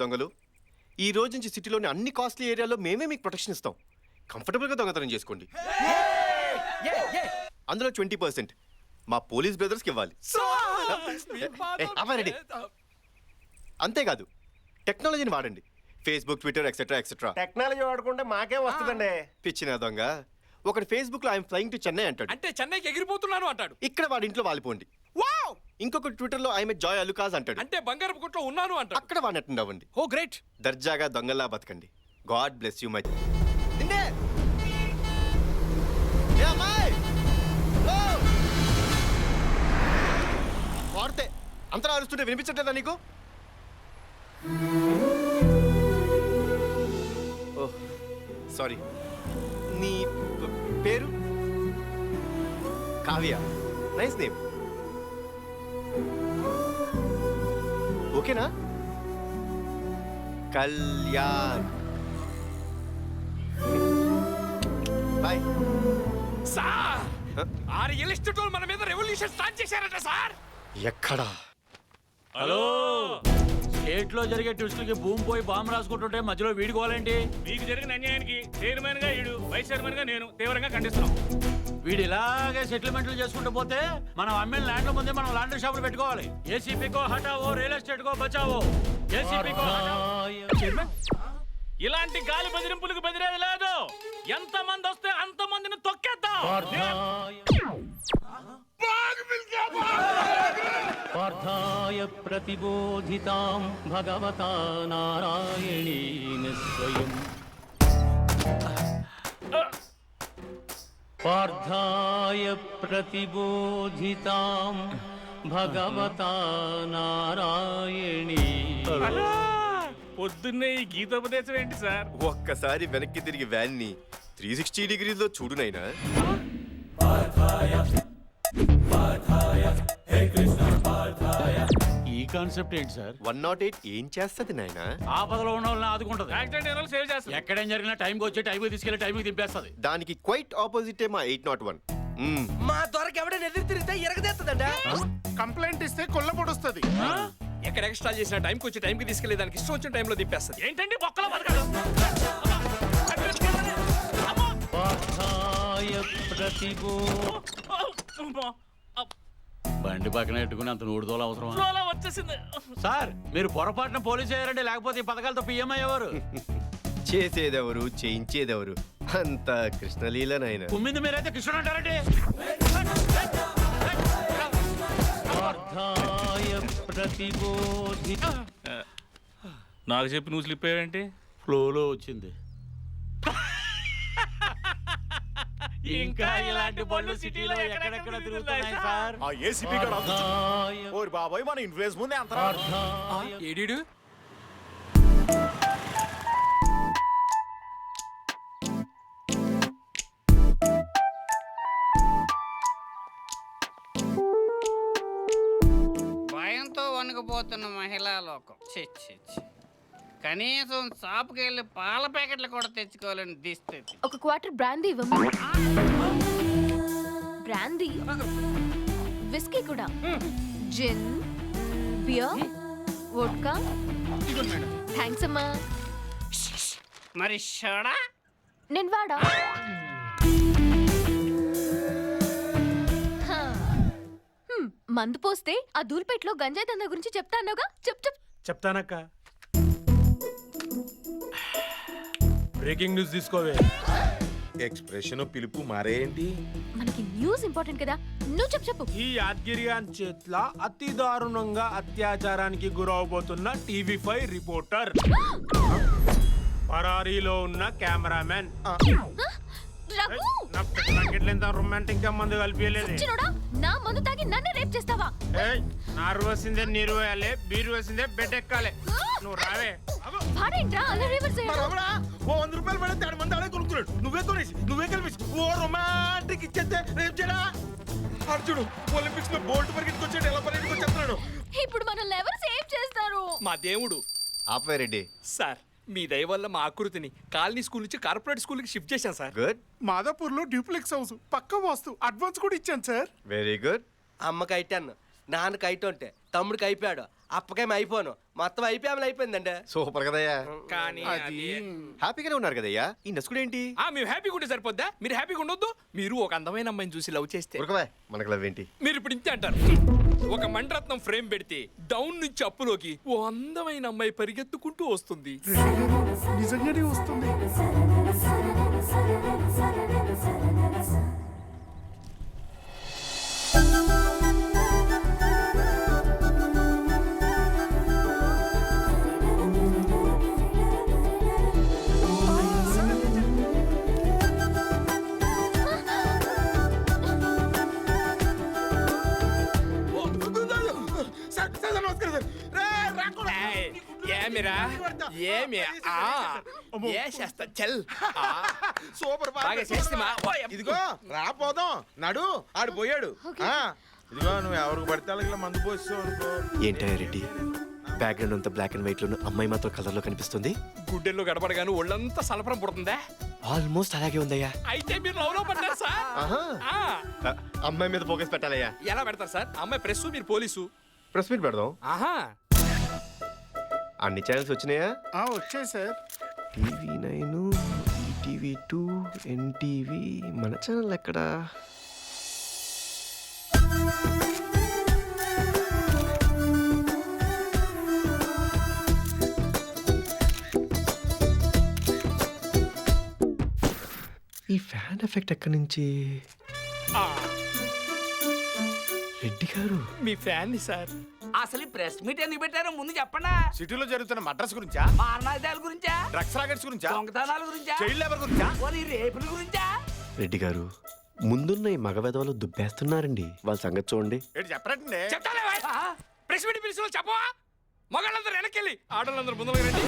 దొంగలు ఈ రోజు నుంచి సిటీలోని అన్ని కాస్ట్లీ ఏరియాలో మేమే మీకు ప్రొటెక్షన్ ఇస్తాం. కంఫర్టబుల్గా దొంగతనం చేసుకోండి. అందులో 20% మా పోలీస్ బ్రదర్స్కి ఇవ్వాలి. అవ్వరెడ్డి. అంతేకాదు టెక్నాలజీని వాడండి. Facebook, Twitter etcetera etcetera. Technology వాడుకుంటే మాకే వస్తుందండి. పిచ్చిన దొంగ ఒకటి ఫేస్బుక్ లో ఐఎమ్ ఫ్లయింగ్ టు చెన్నై అంటాడు. అంటే చెన్నైకి ఎగిరిపోతున్నాను అంటాడు. ఇక్కడ వాడి ఇంట్లో వాలిపోండి. ఇంకొకటి ట్విట్టర్ లో ఐఎమ్ జాయ్ అలుకాజ్ అంటాడు. అంటే బంగారపు కొట్లో ఉన్నాను అంటాడు. అక్కడ వాడిని అటెండ్ అవ్వండి. Oh great. దర్జాగా దొంగల్లా బతకండి. God bless you my. వాడితే అంతలా అరుస్తుంటే వినిపించట్లేదా నీకు? Oh sorry. నీ పేరు? కావ్య. Nice name. ఓకేనా? కళ్యాణ్. బాయ్ సార్ ఆ రియల్ ఎస్టేట్ వాళ్ళు మన మీద రెవల్యూషన్ స్టార్ట్ చేశారట సార్. ఎక్కడా? హలో, స్టేట్ లో జరిగే ట్విస్టులకి భూమి పోయి బాంబు రాసుకుంటుంటే మధ్యలో వీడుకోవాలండి. మీకు జరిగిన అన్యాయానికి చైర్మన్ గా ఈడు, వైస్ చైర్మన్ గా నేను తీవ్రంగా ఖండిస్తున్నాం. వీడు ఇలాగే సెటిల్మెంట్లు చేసుకుంటూ పోతే మనం అమ్మిన ల్యాండ్ ముందే మనం లాండ్రీ షాపులు పెట్టుకోవాలి. ఏసీపీకో హటావో, రియల్ ఎస్టేట్ కో బచావో. ఏసీపీకో చైర్మన్, ఇలాంటి గాలి బెదిరింపులకు బెదిరేది లేదు. ఎంత మంది వస్తే అంత మందిని తొక్కేద్దాం. పార్థాయ ప్రతిబోధితాం భగవతా నారాయణేన స్వయం. పార్థాయ ప్రతిబోధితాం భగవతా నారాయణేన. పొద్దున్నే ఈ గీతోపదేశం ఏంటి సార్? ఒక్కసారి వెనక్కి తిరిగి వ్యాన్ని 360 degrees లో చూడు నైనా. ఈ కాన్సెప్ట్ ఏంటి సార్? 108 ఏం చేస్తది నాయనా? ఆపదలో ఉన్న వాళ్ళని ఆదుకుంటది. యాక్సిడెంట్ అయిన వాళ్ళు సేవ్ చేస్తారు. ఎక్కడేం జరిగినా టైంకి వచ్చి టైంకి తీసుకెళ్లి టైంకి దింపేస్తుంది. దానికి క్వైట్ ఆపోజిటే మా 801. మా దొరకు ఎవడైనా ఎదురు తిరిగితే ఎరగదేస్తుందండి. కంప్లైంట్ ఇస్తే కొల్ల పొడుస్తుంది. ఎక్కడ ఎక్స్ట్రా చేసిన టైంకి వచ్చి టైంకి తీసుకెళ్లే దానికి ఇష్టం వచ్చిన టైంలో దింపేస్తుంది. ఏంటండి బొక్కలో బతకడం? పార్థాయ ప్రతిబో. బండి పక్కన పెట్టుకుని అంత నూడుదోలు అవసరం ఫ్లోలో వచ్చేసింది. సార్? మీరు పొరపాటున పోలీసు అయ్యారండి, లేకపోతే ఈ పథకాలతో పిఎం అయ్యేవారు. చేసేదెవరు, చేయించేదెవరు? అంత కృష్ణలీల నాయనా. కుమ్మింది మీరైతే కృష్ణుడు అంటారండి. పార్థాయ ప్రతిబోధి. నాకు చెప్పి నువ్వు స్లిప్ అయ్యావేంటి? ఫ్లోలో వచ్చింది. ఇంకా ఇలాంటి బళ్ళు సిటీలో ఎక్కడెక్కడ తిరుగుతున్నాయి సార్? ఆ ఏసీపీ గారు ఓరి బాబాయ్, మన ఇన్ఫ్లుయెన్స్ ముందే అంత. ఏడీడు భయంతో వణుకుపోతున్న మహిళా లోకం. కనీసం షాప్కి వెళ్ళి పాల ప్యాకెట్లు కూడా తెచ్చుకోవాలని దిస్థితి. ఒక క్వార్టర్ బ్రాందీ ఇవ్వమ్మా. బ్రాందీ, విస్కీ కూడా, జిన్, బియర్, వోడ్కా. థ్యాంక్స్ అమ్మా. మరి షోడా? నేను వాడా. హా. మందు పోస్తే ఆ దూల్పేటలో గంజాయి దందా గురించి చెప్తా అన్నావుగా, చెప్తానక్క. బ్రేకింగ్ న్యూస్ తీసుకోవే. ఎక్స్ప్రెషన్ పిలుపు మారేంటి? మనకి న్యూస్ ఇంపార్టెంట్ కదా, నువ్వు చెప్పు. ఈ యాద్గిరియాన్ చేట్ల అతి దారుణంగా అత్యాచారానికి గురవబోతున్న టీవీ5 రిపోర్టర్, పరారీలో ఉన్న కెమెరామెన్. రొమాంటిక్ గా మందు కలిపియలేదు. నా మందు తాగి నన్ను రేప్ చేస్తావా? నారు వసిందే నీరు వేయాలి, బీరు వసిందే బెడ్ ఎక్కాలి. నువ్వు రావే. ఓ 100 రూపాయలు పడితే 6 మంది ఆడే కొనుక్కున్నాడు. నువ్వే కొనేసి నువ్వే కలిపేసి ఓ రొమాంటిక్ ఇచ్చేస్తే రేపు చేయడా? అర్జుడు ఒలింపిక్స్ లో బోల్ట్ పరిగెత్తుకొచ్చాడు, ఎలా పరిగెత్తుకొచ్చేస్తున్నాడు. ఇప్పుడు మనల్ని ఎవరు సేవ్ చేస్తారు? మా దేవుడు. ఆపవే రెడ్డి. సార్ మీ దయ వల్ల మా ఆకృతిని కాలనీ స్కూల్ నుంచి కార్పొరేట్ స్కూల్ కి షిఫ్ట్ చేశాను సార్. గుడ్. మాదాపూర్ లో డ్యూప్లెక్స్ హౌస్ పక్క వాస్తు, అడ్వాన్స్ కూడా ఇచ్చాను సార్. Very good. అమ్మకి అయితే అన్న, నాన్నకి అయితే ఉంటే తమ్ముడికి అయిపోయాడు. అప్పకేం అయిపోను మొత్తం అయిపోయి అయిపోయిందండి. సూపర్ కదయ్యా. కానీ అది హ్యాపీగానే ఉన్నారు కదయ్యా. ఈ నసుకుడేంటి? మేము హ్యాపీగా ఉంటే సరిపోద్దా? మీరు హ్యాపీగా ఉండొద్దు. మీరు ఒక అందమైన అమ్మాయిని చూసి లవ్ చేస్తే ఉరకవా, మనకు లవ్ ఏంటి? మీరు ఇప్పుడు ఇంతే అంటారు. ఒక మండరత్నం ఫ్రేమ్ పెడితే డౌన్ నుంచి అప్పులోకి ఓ అందమైన అమ్మాయి పరిగెత్తుకుంటూ వస్తుంది. నిజంగానే వస్తుంది. సార్ సార్ నమస్కారం సార్. రే, రాకూడదు. ఏయ్, ఏమిరా ఏమి చేస్తా చల్ సూపర్ బాగా చేస్తిమా? ఇదిగో రాపోదాం నడు ఆడు పోయాడు. ఆ, ఇదిగో నువ్వు ఎవరికి పడితే వాళ్ళకి మందు పోస్తావు అనుకో. ఏంటయ్యా రెడ్డి, బ్యాక్గ్రౌండ్ అంతా బ్లాక్ అండ్ వైట్ లో, అమ్మాయి మాత్రం కలర్ లో కనిపిస్తుంది. గుడ్డెల్లో గడపడగాను ఒళ్ళంతా సలపరం పుడుతుందా? ఆల్మోస్ట్ అలాగే ఉందయ్యా. అయితే మీరు లవ్ లో పడ్డారు సార్. ఆహా. ఆ, అమ్మాయి మీద ఫోకస్ పెట్టాలయ్యా. ఎలా పెడతారు సార్? అమ్మాయి ప్రెస్, మీరు పోలీసు. ప్రెస్ మీట్ పెడదాం. ఆహా, అన్ని ఛానల్స్ వచ్చినాయా? వచ్చాయి సార్. TV nine, TV two, NTV. మన ఛానల్ ఎక్కడా? ఈ ఫ్యాన్ ఎఫెక్ట్ ఎక్కడి నుంచి? ఆ, రెడ్డి గారు, మీ ఫ్యాన్ సార్. అసలు ఈ ప్రెస్ మీట్ ఎందుకు పెట్టారో ముందు చెప్పండా. సిటీలో జరుగుతున్న మడ్రస్ గురించా, మారణాయుధాల గురించా, డ్రగ్స్ రాకెట్స్ గురించా, దొంగతనాల గురించా, చైల్డ్ లేబర్ గురించా? పోనీ రేపుల గురించా? రెడ్డి గారు, ముందున్న ఈ మగ వెధవలు దుబ్బేస్తున్నారండి. వాళ్ళ సంగతి చూడండి. ఏంటి చెప్పరండి. చెప్తాలే ప్రెస్ మీట్ పిలిచిన చెప్పవా? మగాళ్ళందరూ వెనకెళ్ళి ఆడవాళ్ళందరూ ముందుకు రండి.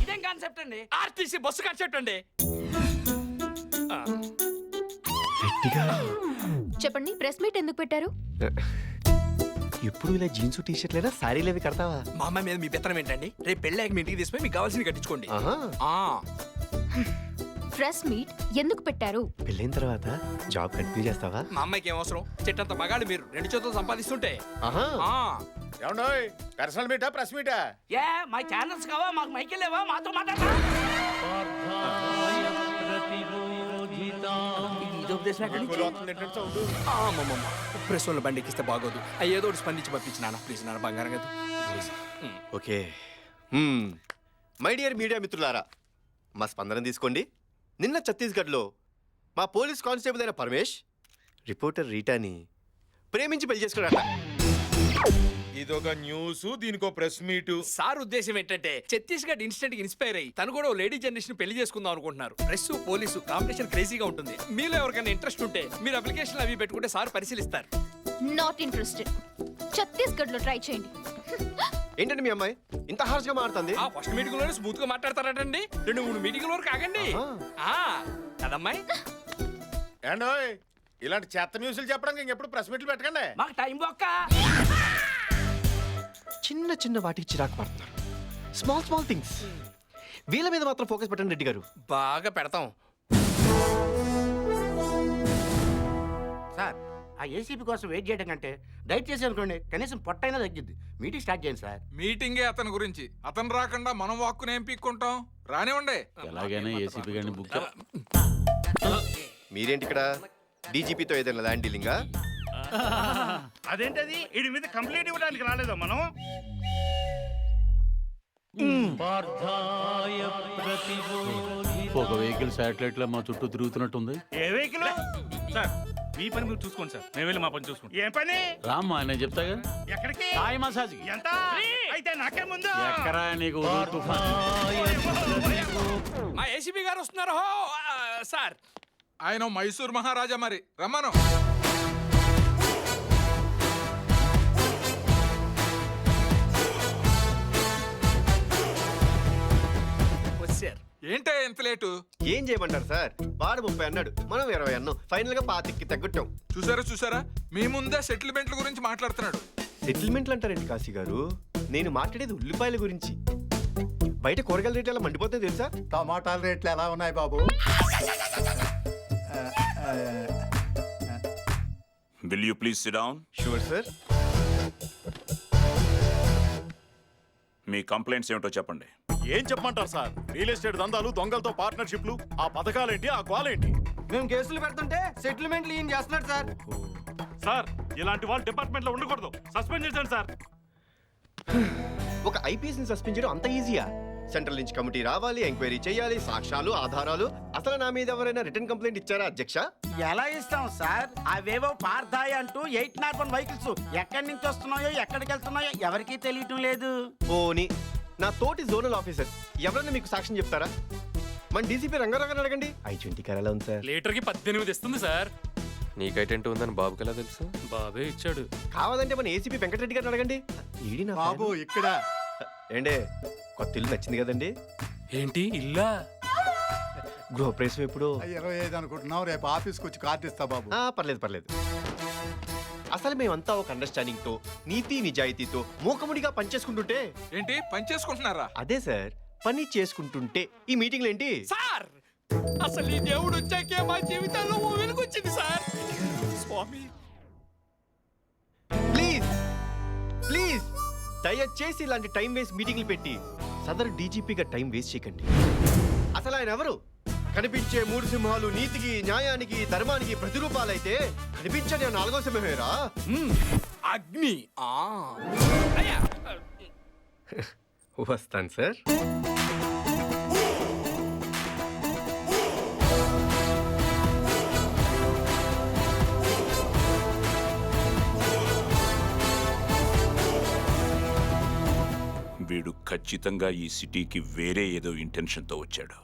ఇదేం కాన్సెప్ట్ అండి? ఆర్టీసీ బస్సు కాన్సెప్ట్ అండి. రెడ్డి గారు, చెప్పండి, ప్రెస్ మీట్ ఎందుకు పెట్టారు? ఎప్పుడు ఇలా జీన్స్ టీ షర్ట్లైనా శారీలు అవి కడతావా? మా అమ్మాయి మీద మీ పెత్తనం ఏంటండి? రేపు పెళ్ళాక మీ ఇంటికి తీసుకుని మీకు కావాల్సింది కట్టించుకోండి. ఆహా. ఆ, ప్రెస్ మీట్ ఎందుకు పెట్టారు? పెళ్ళైన తర్వాత జాబ్ కంటిన్యూ చేస్తావా? మా అమ్మాయికి ఏం అవసరం? చెట్టంత మగాళ్ళు మీరు 2 చేతులు సంపాదిస్తుంటే. ఆహా. ఆ, ఏమండోయ్, పర్సనల్ మీటా ప్రెస్ మీటా? ఏ మా ఛానల్స్ కావా? మాకు మైకిల్ లేవా? మాతో మాట్లాడతా. ఇది ఉపదేశం ఎక్కడి నుంచి? ప్రెస్ వాళ్ళ బండి ఎక్కిస్తే బాగోదు. ఏదో ఒకటి స్పందించి పంపించి నాన్న, ప్లీజ్ నాన్న, బంగారం కదా. ఓకే. మై డియర్ మీడియా మిత్రులారా, మా స్పందన తీసుకోండి. నిన్న ఛత్తీస్గఢ్లో మా పోలీస్ కానిస్టేబుల్ అయిన పరమేష్ రిపోర్టర్ రీటాని ప్రేమించి పెళ్లి చేసుకున్నాడట. ఇదొక న్యూస్, దీనికో ప్రెస్ మీటు. సార్ ఉద్దేశం ఏంటంటే ఛత్తీస్గఢ్ ఇన్స్టెంట్ కి ఇన్స్పైర్ అయ్యి తను కూడా లేడీ జనరేషన్ పెళ్లి చేసుకుందాం అనుకుంటున్నారు. ప్రెస్ పోలీసు కాంపిటీషన్ క్రేజీగా ఉంటుంది. మీలో ఎవరికైనా ఇంట్రెస్ట్ ఉంటే మీరు అప్లికేషన్ అవి పెట్టుకుంటే సార్ పరిశీలిస్తారు. Not interested. ఛత్తీస్గఢ్ లో ట్రై చేయండి. ఏంటంటే మీ అమ్మాయి ఇంత హార్ష్గా మారుతుంది? ఆ ఫస్ట్ మీటింగ్ లోనే స్మూత్ గా మాట్లాడతారటండి. 2-3 మీటింగ్ వరకు ఆగండి. ఆ, కదమ్మాయి? ఏండోయ్, ఇలాంటి చెత్త న్యూస్లు చెప్పడానికి ఇంకెప్పుడు ప్రెస్ మీట్లు పెట్టకండి. మాకు టైం బొక్క. చిన్న చిన్న వాటికి చిరాకు పడుతున్నారు. Small small things. వీళ్ళ మీద మాత్రం ఫోకస్ పెట్టండి రెడ్డి గారు. బాగా పెడతాం. సార్, ఆ ఏసీపీ కోసం వెయిట్ చేయడం కంటే డైట్ చేసి అనుకోండి, కనీసం పొట్టైనా తగ్గిద్ది. మీటింగ్ స్టార్ట్ చేయండి సార్. మీటింగే అతని గురించి. అతను రాకుండా మనం వాక్కుని ఏం పీక్కుంటాం? రానివ్వండి. ఎలాగైనా ఏసీపీ గారిని బుక్ మీరేంటి ఇక్కడ? డీజీపీతో ఏదైనా ల్యాండ్ డీలింగా? అదేంటది? వీడి మీద కంప్లైంట్ ఇవ్వడానికి రాలేదా మనం? ఒక వెహికల్ శాటిలైట్ లో మా చుట్టూ తిరుగుతున్నట్టుంది. ఏ వెహికల్? సార్, మీ పని మీరు చూసుకోండి సార్, మేము వెళ్ళి మా పని చూసుకుంటాం. ఏం పని? రామ్మా, నేను చెప్తాగా. ఎక్కడికి? థాయ్ మసాజ్ కి. ఎంత? అయితే నాకే ముందు. ఎక్కరా నీకు తుఫాన్? మా ఏసీబీ గారు వస్తున్నారు. హో సార్, ఆయన మైసూర్ మహారాజా, మరి రమ్మను. వచ్చారు. ఏంటే ఎంత లేటు? ఏం చేయమంటారు సార్? వాడు 30 అన్నాడు, మనం 20 అన్నాం. ఫైనల్ గా 25కి తగ్గట్టాం. చూసారా మీ ముందే సెటిల్మెంట్ల గురించి మాట్లాడుతున్నాడు. సెటిల్మెంట్లు అంటారండి కాశీ గారు? నేను మాట్లాడేది ఉల్లిపాయల గురించి. బయట కూరగాయల రేట్లు ఎలా మండిపోతాయి తెలుసా? టమాటాల రేట్లు ఎలా ఉన్నాయి బాబు? Will you please sit down? Sure sir. Me complaints ఏమిటో చెప్పండి. ఏం చెప్పమంటారు సార్? రియల్ ఎస్టేట్ దందాలు, దొంగలతో పార్ట్నర్షిప్లు, ఆ పథకాలేంటి, ఆ గోలేంటి? మేము కేసులు పెడుతుంటే సెటిల్మెంట్లు ఈయన చేస్తున్నాడు సార్. సార్ ఇలాంటి వాళ్ళు డిపార్ట్మెంట్ లో ఉండకూడదు. సస్పెండ్ చేశాను సార్. ఒక ఐపీఎస్ ని సస్పెండ్ చేయడం అంత ఈజీయా? సెంట్రల్ నుంచి కమిటీ రావాలి, ఎంక్వైరీ చేయాలి, సాక్ష్యాలు, ఆధారాలు. అసలు నా మీద ఎవరైనా రిటర్న్ కంప్లైంట్ ఇచ్చారా అధ్యక్ష? ఎలా ఇస్తాం సార్? అవేవో పార్థాయి అంటూ 801 వెహికల్స్ ఎక్కడి నుంచి వస్తున్నాయో ఎక్కడికి వెళ్తున్నాయో ఎవరికీ తెలియటం లేదు. పోనీ నా తోటి జోనల్ ఆఫీసర్ ఎవరైనా మీకు సాక్ష్యం చెప్తారా? మన డీసీపీ రంగారావు అడగండి. I-20 కార్ ఎలా ఉంది సార్? లీటర్కి 18 ఇస్తుంది సార్. నీకైటెంట్ ఉందని బాబుకి ఎలా తెలుసు? బాబే ఇచ్చాడు. కావాలంటే మన ఏసీపీ వెంకటరెడ్డి గారిని అడగండి. ఈడి నా బాబు ఇక్కడ ఏండే కొత్త ఇల్లు నచ్చింది కదండి? ఏంటి ఇల్లా? గృహప్రవేశం ఎప్పుడు? 25 అనుకుంటున్నావు. రేపు ఆఫీస్కి వచ్చి కార్డు ఇస్తా బాబు. పర్లేదు పర్లేదు. అసలు మేమంతా ఒక అండర్స్టాండింగ్ తో, నీతి నిజాయితీతో మూకముడిగా పనిచేసుకుంటుంటే. ఏంటి పని చేసుకుంటున్నారా? అదే సార్, పని చేసుకుంటుంటే ఈ మీటింగ్లు ఏంటి సార్ అసలు ఈ దేవుడు వచ్చాకే మా జీవితాల్లో ఓ వెలుగొచ్చింది సార్. స్వామి ప్లీజ్ ప్లీజ్ దయచేసి ఇలాంటి టైం వేస్ట్ మీటింగ్లు పెట్టి సదరు డీజీపీగా టైం వేస్ట్ చేయకండి. అసలు ఆయన ఎవరు? కనిపించే 3 సింహాలు నీతికి, న్యాయానికి, ధర్మానికి ప్రతిరూపాలైతే కనిపించని ఆ 4వ సింహమేరా అగ్ని. అయ్యా వస్తాను సార్. వీడు ఖచ్చితంగా ఈ సిటీకి వేరే ఏదో ఇంటెన్షన్తో వచ్చాడు.